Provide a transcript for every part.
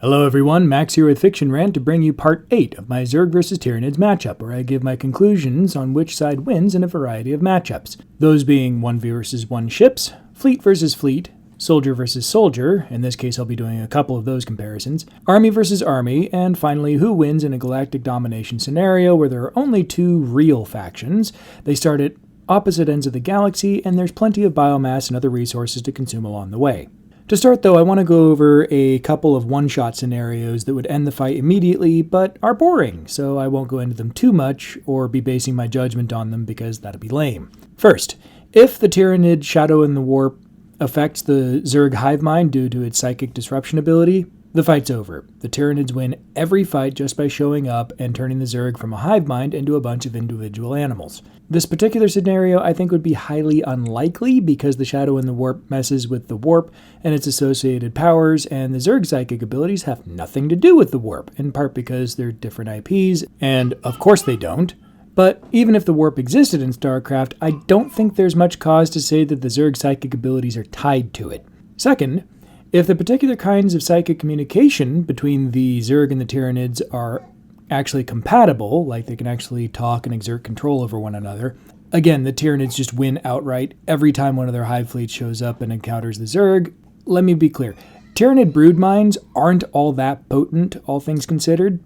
Hello everyone, Max here with Fiction Rant to bring you part 8 of my Zerg vs Tyranids matchup, where I give my conclusions on which side wins in a variety of matchups. Those being 1v versus 1 ships, fleet versus fleet, soldier versus soldier, in this case I'll be doing a couple of those comparisons, army versus army, and finally who wins in a galactic domination scenario where there are only 2 real factions. They start at opposite ends of the galaxy, and there's plenty of biomass and other resources to consume along the way. To start though, I want to go over a couple of one-shot scenarios that would end the fight immediately, but are boring, so I won't go into them too much or be basing my judgment on them because that'd be lame. First, if the Tyranid Shadow in the Warp affects the Zerg hive mind due to its psychic disruption ability, the fight's over. The Tyranids win every fight just by showing up and turning the Zerg from a hive mind into a bunch of individual animals. This particular scenario I think would be highly unlikely because the Shadow in the Warp messes with the Warp and its associated powers, and the Zerg psychic abilities have nothing to do with the Warp, in part because they're different IPs, and of course they don't. But even if the Warp existed in StarCraft, I don't think there's much cause to say that the Zerg psychic abilities are tied to it. Second, if the particular kinds of psychic communication between the Zerg and the Tyranids are actually compatible, like they can actually talk and exert control over one another, again, the Tyranids just win outright every time one of their hive fleets shows up and encounters the Zerg. Let me be clear, Tyranid brood minds aren't all that potent, all things considered.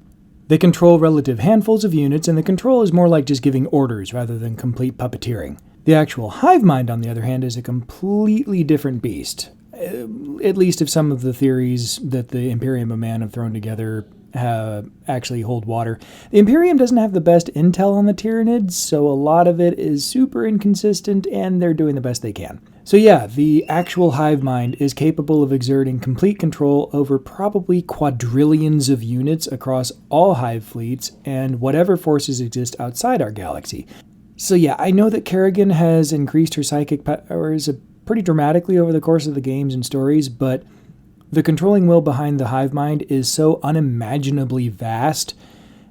They control relative handfuls of units, and the control is more like just giving orders rather than complete puppeteering. The actual hive mind, on the other hand, is a completely different beast. At least if some of the theories that the Imperium of Man have thrown together actually hold water. The Imperium doesn't have the best intel on the Tyranids, so a lot of it is super inconsistent, and they're doing the best they can. So yeah, the actual hive mind is capable of exerting complete control over probably quadrillions of units across all hive fleets and whatever forces exist outside our galaxy. So yeah, I know that Kerrigan has increased her psychic powers pretty dramatically over the course of the games and stories, but the controlling will behind the hive mind is so unimaginably vast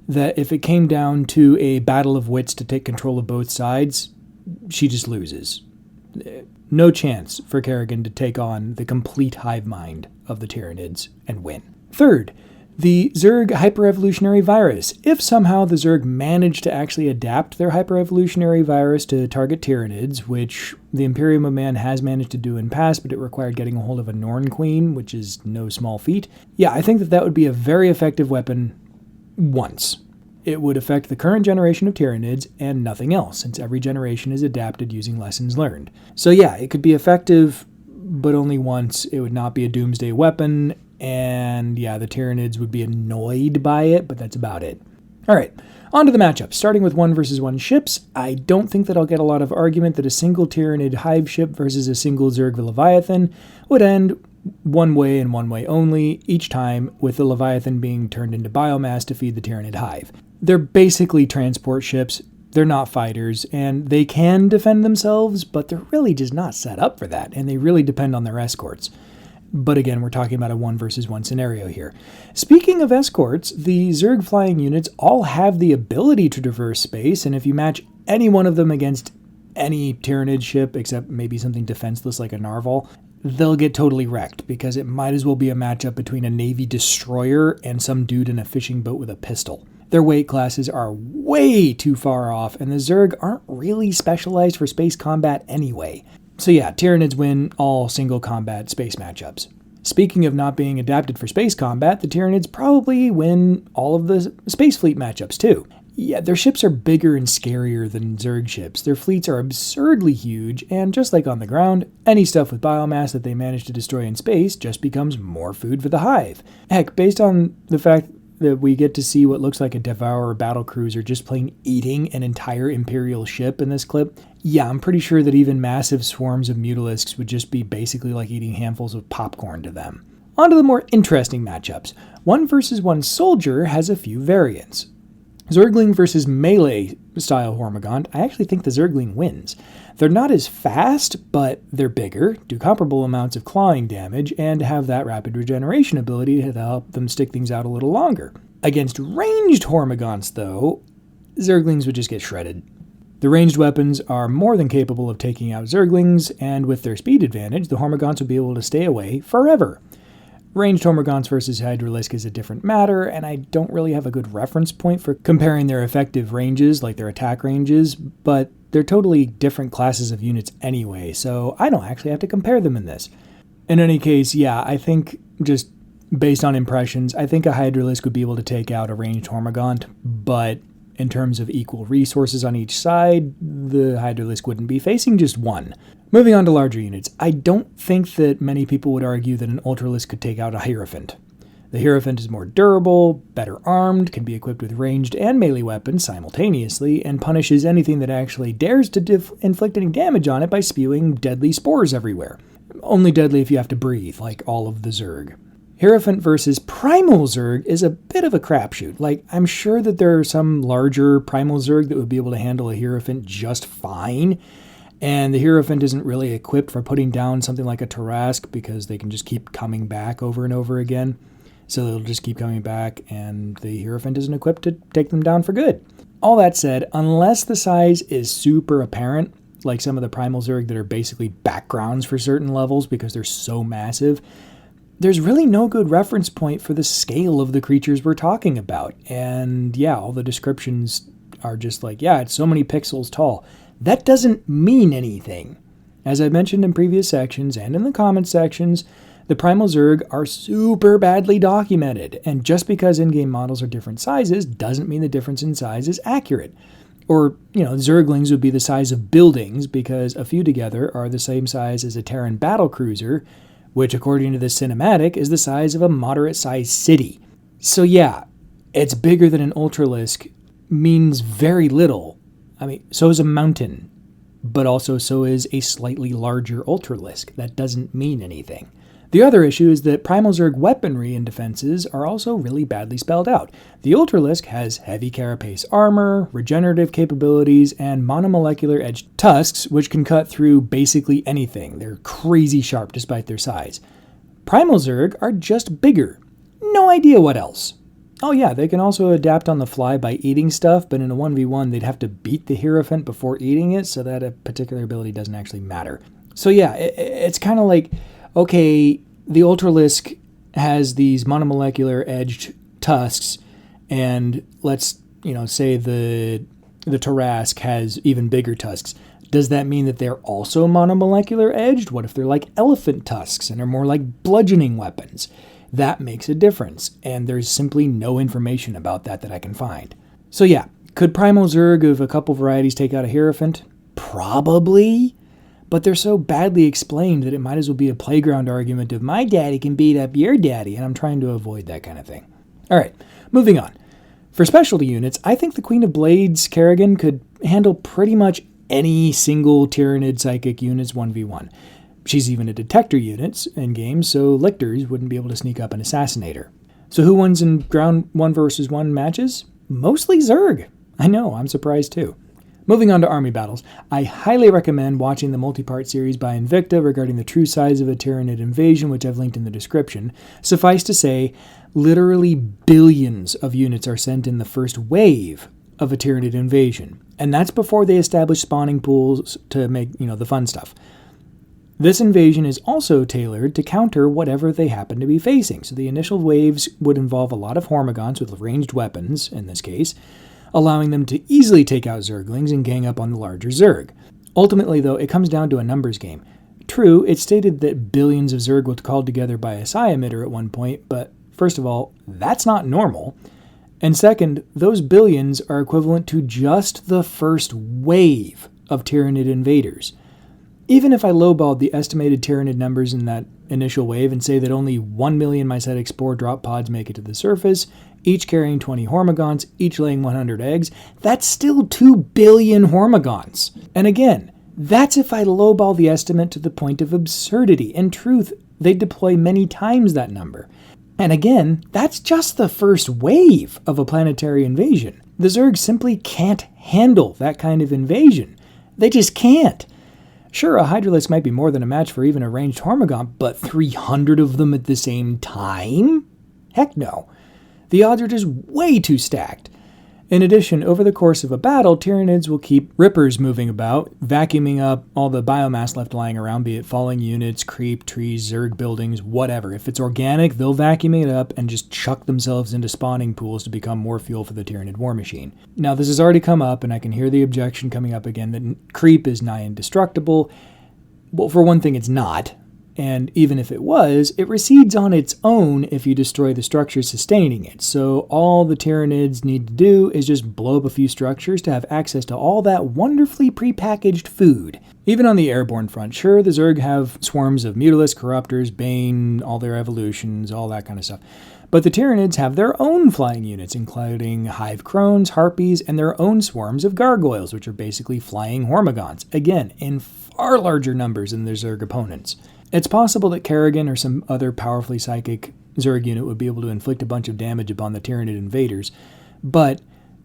that if it came down to a battle of wits to take control of both sides, she just loses. No chance for Kerrigan to take on the complete hive mind of the Tyranids and win. Third, the Zerg hyper-evolutionary virus. If somehow the Zerg managed to actually adapt their hyper-evolutionary virus to target Tyranids, which the Imperium of Man has managed to do in past, but it required getting a hold of a Norn Queen, which is no small feat. Yeah, I think that would be a very effective weapon once. It would affect the current generation of Tyranids and nothing else, since every generation is adapted using lessons learned. So yeah, it could be effective, but only once. It would not be a doomsday weapon, and yeah, the Tyranids would be annoyed by it, but that's about it. Alright, on to the matchup. Starting with 1 versus 1 ships, I don't think that I'll get a lot of argument that a single Tyranid hive ship versus a single Zerg Leviathan would end one way and one way only, each time with the Leviathan being turned into biomass to feed the Tyranid hive. They're basically transport ships, they're not fighters, and they can defend themselves, but they're really just not set up for that, and they really depend on their escorts. But again, we're talking about a 1 versus 1 scenario here. Speaking of escorts, the Zerg flying units all have the ability to traverse space, and if you match any one of them against any Tyranid ship, except maybe something defenseless like a Narval, they'll get totally wrecked, because it might as well be a matchup between a Navy destroyer and some dude in a fishing boat with a pistol. Their weight classes are way too far off, and the Zerg aren't really specialized for space combat anyway. So yeah, Tyranids win all single combat space matchups. Speaking of not being adapted for space combat, the Tyranids probably win all of the space fleet matchups too. Yeah, their ships are bigger and scarier than Zerg ships. Their fleets are absurdly huge, and just like on the ground, any stuff with biomass that they manage to destroy in space just becomes more food for the hive. Heck, based on the fact that we get to see what looks like a Devourer battlecruiser just plain eating an entire Imperial ship in this clip, yeah, I'm pretty sure that even massive swarms of Mutalisks would just be basically like eating handfuls of popcorn to them. On to the more interesting matchups. 1 versus 1 soldier has a few variants. Zergling versus melee style Hormigaunt, I actually think the Zergling wins. They're not as fast, but they're bigger, do comparable amounts of clawing damage, and have that rapid regeneration ability to help them stick things out a little longer. Against ranged Hormigaunts, though, Zerglings would just get shredded. The ranged weapons are more than capable of taking out Zerglings, and with their speed advantage, the Hormigaunts would be able to stay away forever. Ranged Hormagaunts versus Hydralisk is a different matter, and I don't really have a good reference point for comparing their effective ranges, like their attack ranges, but they're totally different classes of units anyway, so I don't actually have to compare them in this. In any case, yeah, I think just based on impressions, I think a Hydralisk would be able to take out a Ranged Hormagaunt, but in terms of equal resources on each side, the Hydralisk wouldn't be facing just one. Moving on to larger units, I don't think that many people would argue that an Ultralisk could take out a Hierophant. The Hierophant is more durable, better armed, can be equipped with ranged and melee weapons simultaneously, and punishes anything that actually dares to inflict any damage on it by spewing deadly spores everywhere. Only deadly if you have to breathe, like all of the Zerg. Hierophant versus Primal Zerg is a bit of a crapshoot. Like, I'm sure that there are some larger Primal Zerg that would be able to handle a Hierophant just fine, and the Hierophant isn't really equipped for putting down something like a Tarask because they can just keep coming back over and over again. So they'll just keep coming back, and the Hierophant isn't equipped to take them down for good. All that said, unless the size is super apparent, like some of the Primal Zerg that are basically backgrounds for certain levels because they're so massive, there's really no good reference point for the scale of the creatures we're talking about. And yeah, all the descriptions are just like, yeah, it's so many pixels tall. That doesn't mean anything. As I mentioned in previous sections and in the comment sections, the Primal Zerg are super badly documented, and just because in-game models are different sizes doesn't mean the difference in size is accurate. Or, Zerglings would be the size of buildings because a few together are the same size as a Terran battlecruiser, which according to the cinematic is the size of a moderate-sized city. So yeah, it's bigger than an Ultralisk means very little. I mean, so is a mountain, but also so is a slightly larger Ultralisk. That doesn't mean anything. The other issue is that Primal Zerg weaponry and defenses are also really badly spelled out. The Ultralisk has heavy carapace armor, regenerative capabilities, and monomolecular edged tusks, which can cut through basically anything. They're crazy sharp despite their size. Primal Zerg are just bigger. No idea what else. Oh yeah, they can also adapt on the fly by eating stuff, but in a 1v1 they'd have to beat the Hierophant before eating it, so that a particular ability doesn't actually matter. So yeah, it's kind of like, okay, the Ultralisk has these monomolecular edged tusks, and let's, say the Tarask has even bigger tusks. Does that mean that they're also monomolecular edged? What if they're like elephant tusks and are more like bludgeoning weapons? That makes a difference, and there's simply no information about that I can find. So yeah, could Primal Zerg of a couple varieties take out a Hierophant? Probably. But they're so badly explained that it might as well be a playground argument of my daddy can beat up your daddy, and I'm trying to avoid that kind of thing. Alright, moving on. For specialty units, I think the Queen of Blades, Kerrigan, could handle pretty much any single Tyranid psychic units 1v1. She's even a detector unit in games, so lictors wouldn't be able to sneak up and assassinate her. So who wins in ground 1 versus 1 matches? Mostly Zerg. I know, I'm surprised too. Moving on to army battles, I highly recommend watching the multi-part series by Invicta regarding the true size of a Tyranid invasion, which I've linked in the description. Suffice to say, literally billions of units are sent in the first wave of a Tyranid invasion, and that's before they establish spawning pools to make, the fun stuff. This invasion is also tailored to counter whatever they happen to be facing, so the initial waves would involve a lot of Hormagaunts with ranged weapons, in this case, allowing them to easily take out Zerglings and gang up on the larger Zerg. Ultimately, though, it comes down to a numbers game. True, it's stated that billions of Zerg were called together by a psi emitter at one point, but first of all, that's not normal. And second, those billions are equivalent to just the first wave of Tyranid invaders. Even if I lowballed the estimated Tyranid numbers in that initial wave and say that only 1 million mycetic spore drop pods make it to the surface, each carrying 20 Hormagaunts, each laying 100 eggs, that's still 2 billion Hormagaunts. And again, that's if I lowball the estimate to the point of absurdity. In truth, they deploy many times that number. And again, that's just the first wave of a planetary invasion. The Zerg simply can't handle that kind of invasion. They just can't. Sure, a Hydralisk might be more than a match for even a ranged Hormagaunt, but 300 of them at the same time? Heck no. The odds are just way too stacked. In addition, over the course of a battle, Tyranids will keep rippers moving about, vacuuming up all the biomass left lying around, be it falling units, creep, trees, Zerg buildings, whatever. If it's organic, they'll vacuum it up and just chuck themselves into spawning pools to become more fuel for the Tyranid war machine. Now, this has already come up, and I can hear the objection coming up again that creep is nigh indestructible. Well, for one thing, it's not. And even if it was, it recedes on its own if you destroy the structures sustaining it. So all the Tyranids need to do is just blow up a few structures to have access to all that wonderfully prepackaged food. Even on the airborne front, sure, the Zerg have swarms of Mutalisks, Corruptors, Bane, all their evolutions, all that kind of stuff. But the Tyranids have their own flying units, including Hive Crones, Harpies, and their own swarms of Gargoyles, which are basically flying Hormigons. Again, in far larger numbers than their Zerg opponents. It's possible that Kerrigan or some other powerfully psychic Zerg unit would be able to inflict a bunch of damage upon the Tyranid invaders, but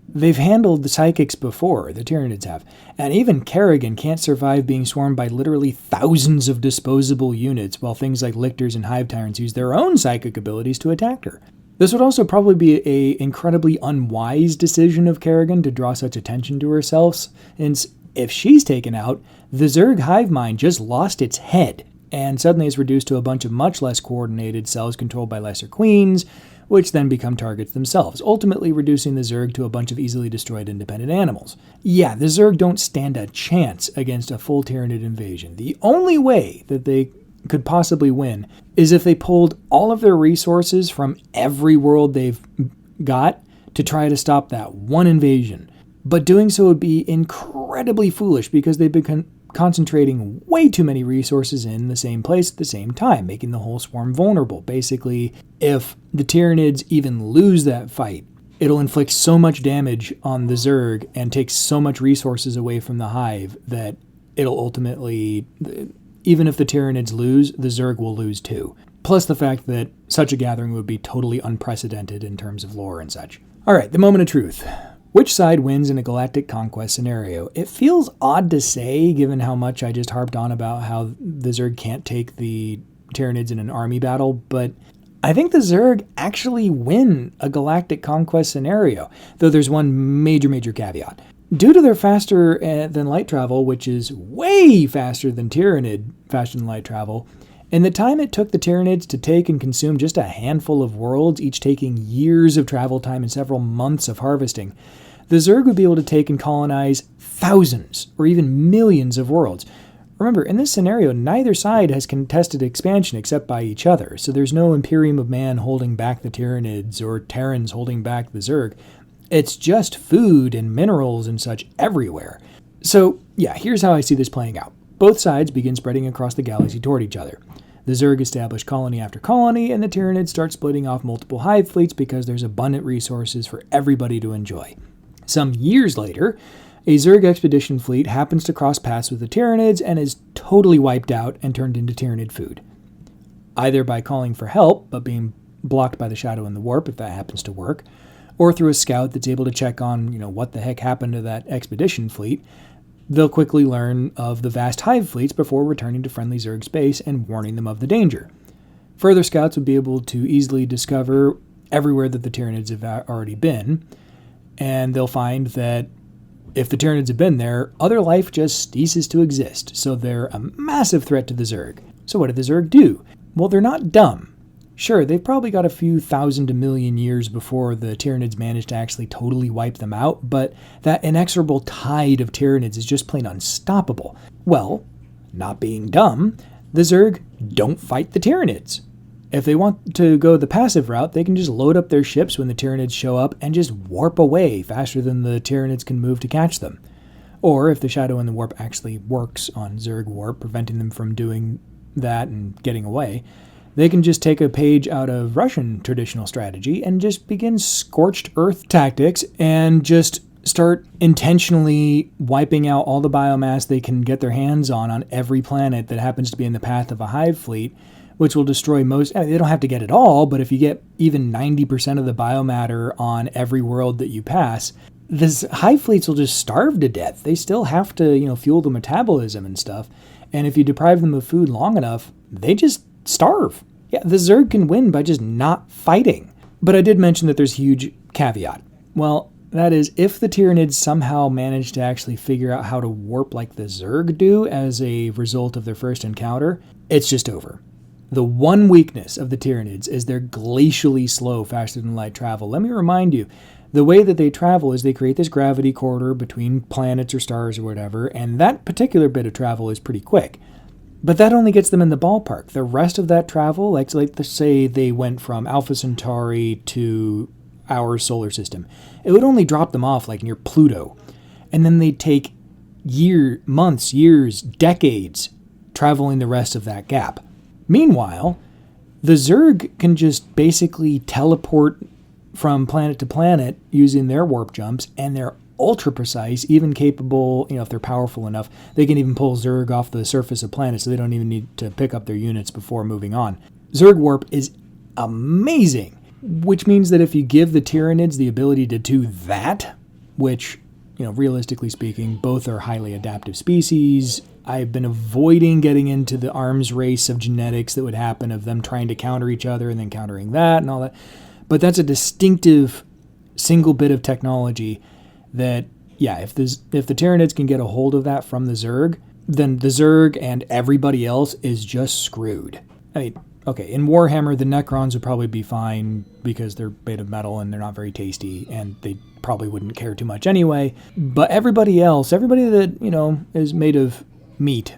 they've handled the psychics before, the Tyranids have, and even Kerrigan can't survive being swarmed by literally thousands of disposable units, while things like Lictors and Hive Tyrants use their own psychic abilities to attack her. This would also probably be an incredibly unwise decision of Kerrigan to draw such attention to herself, since if she's taken out, the Zerg hive mind just lost its head, and suddenly is reduced to a bunch of much less coordinated cells controlled by lesser queens, which then become targets themselves, ultimately reducing the Zerg to a bunch of easily destroyed independent animals. Yeah, the Zerg don't stand a chance against a full Tyranid invasion. The only way that they could possibly win is if they pulled all of their resources from every world they've got to try to stop that one invasion. But doing so would be incredibly foolish because they've been concentrating way too many resources in the same place at the same time, making the whole swarm vulnerable. Basically, if the Tyranids even lose that fight, it'll inflict so much damage on the Zerg and take so much resources away from the hive that it'll ultimately, even if the Tyranids lose, the Zerg will lose too. Plus the fact that such a gathering would be totally unprecedented in terms of lore and such. Alright, the moment of truth. Which side wins in a galactic conquest scenario? It feels odd to say, given how much I just harped on about how the Zerg can't take the Tyranids in an army battle, but I think the Zerg actually win a galactic conquest scenario, though there's one major caveat. Due to their faster than light travel, which is way faster than Tyranid faster than light travel, in the time it took the Tyranids to take and consume just a handful of worlds, each taking years of travel time and several months of harvesting, the Zerg would be able to take and colonize thousands or even millions of worlds. Remember, in this scenario, neither side has contested expansion except by each other, so there's no Imperium of Man holding back the Tyranids or Terrans holding back the Zerg. It's just food and minerals and such everywhere. So, yeah, here's how I see this playing out. Both sides begin spreading across the galaxy toward each other. The Zerg establish colony after colony, and the Tyranids start splitting off multiple hive fleets because there's abundant resources for everybody to enjoy. Some years later, a Zerg expedition fleet happens to cross paths with the Tyranids and is totally wiped out and turned into Tyranid food. Either by calling for help, but being blocked by the Shadow and the Warp, if that happens to work, or through a scout that's able to check on, what the heck happened to that expedition fleet. They'll quickly learn of the vast hive fleets before returning to friendly Zerg space and warning them of the danger. Further scouts would be able to easily discover everywhere that the Tyranids have already been, and they'll find that if the Tyranids have been there, other life just ceases to exist, so they're a massive threat to the Zerg. So what did the Zerg do? Well, they're not dumb. Sure, they've probably got a few thousand to million years before the Tyranids managed to actually totally wipe them out, but that inexorable tide of Tyranids is just plain unstoppable. Well, not being dumb, the Zerg don't fight the Tyranids. If they want to go the passive route, they can just load up their ships when the Tyranids show up and just warp away faster than the Tyranids can move to catch them. Or if the Shadow and the Warp actually works on Zerg Warp, preventing them from doing that and getting away, they can just take a page out of Russian traditional strategy and just begin scorched earth tactics and just start intentionally wiping out all the biomass they can get their hands on every planet that happens to be in the path of a hive fleet, which will destroy most. They don't have to get it all, but if you get even 90% of the biomatter on every world that you pass, this hive fleets will just starve to death. They still have to, fuel the metabolism and stuff. And if you deprive them of food long enough, they just starve. Yeah, the Zerg can win by just not fighting. But I did mention that there's huge caveat. Well, That is, if the Tyranids somehow manage to actually figure out how to warp like the Zerg do as a result of their first encounter, it's just over. The one weakness of the Tyranids is their glacially slow faster-than-light travel. Let me remind you, the way that they travel is they create this gravity corridor between planets or stars or whatever, and that particular bit of travel is pretty quick. But that only gets them in the ballpark. The rest of that travel, like let's say they went from Alpha Centauri to our solar system, it would only drop them off like near Pluto. And then they'd take months, years, decades traveling the rest of that gap. Meanwhile, the Zerg can just basically teleport from planet to planet using their warp jumps, and they're ultra precise, even capable, if they're powerful enough, they can even pull Zerg off the surface of planets, so they don't even need to pick up their units before moving on. Zerg warp is amazing, which means that if you give the Tyranids the ability to do that, which, realistically speaking, both are highly adaptive species. I've been avoiding getting into the arms race of genetics that would happen of them trying to counter each other and then countering that and all that. But that's a distinctive single bit of technology that, if the Tyranids can get a hold of that from the Zerg, then the Zerg and everybody else is just screwed. I mean, okay, in Warhammer, the Necrons would probably be fine because they're made of metal and they're not very tasty, and they probably wouldn't care too much anyway. But everybody else, everybody that, is made of meat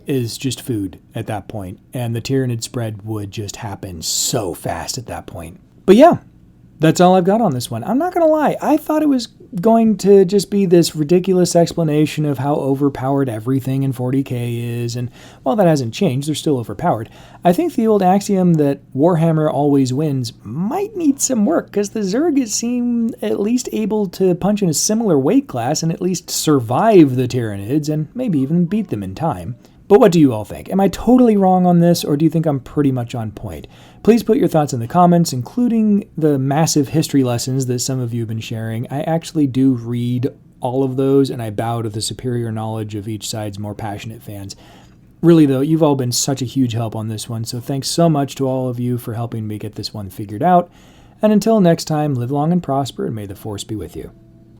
is just food at that point, and the Tyranid spread would just happen so fast at that point. But yeah, that's all I've got on this one. I'm not going to lie, I thought it was going to just be this ridiculous explanation of how overpowered everything in 40k is, and while that hasn't changed, they're still overpowered. I think the old axiom that Warhammer always wins might need some work, because the Zerg seem at least able to punch in a similar weight class and at least survive the Tyranids and maybe even beat them in time. But what do you all think? Am I totally wrong on this, or do you think I'm pretty much on point? Please put your thoughts in the comments, including the massive history lessons that some of you have been sharing. I actually do read all of those, and I bow to the superior knowledge of each side's more passionate fans. Really, though, you've all been such a huge help on this one, so thanks so much to all of you for helping me get this one figured out. And until next time, live long and prosper, and may the Force be with you.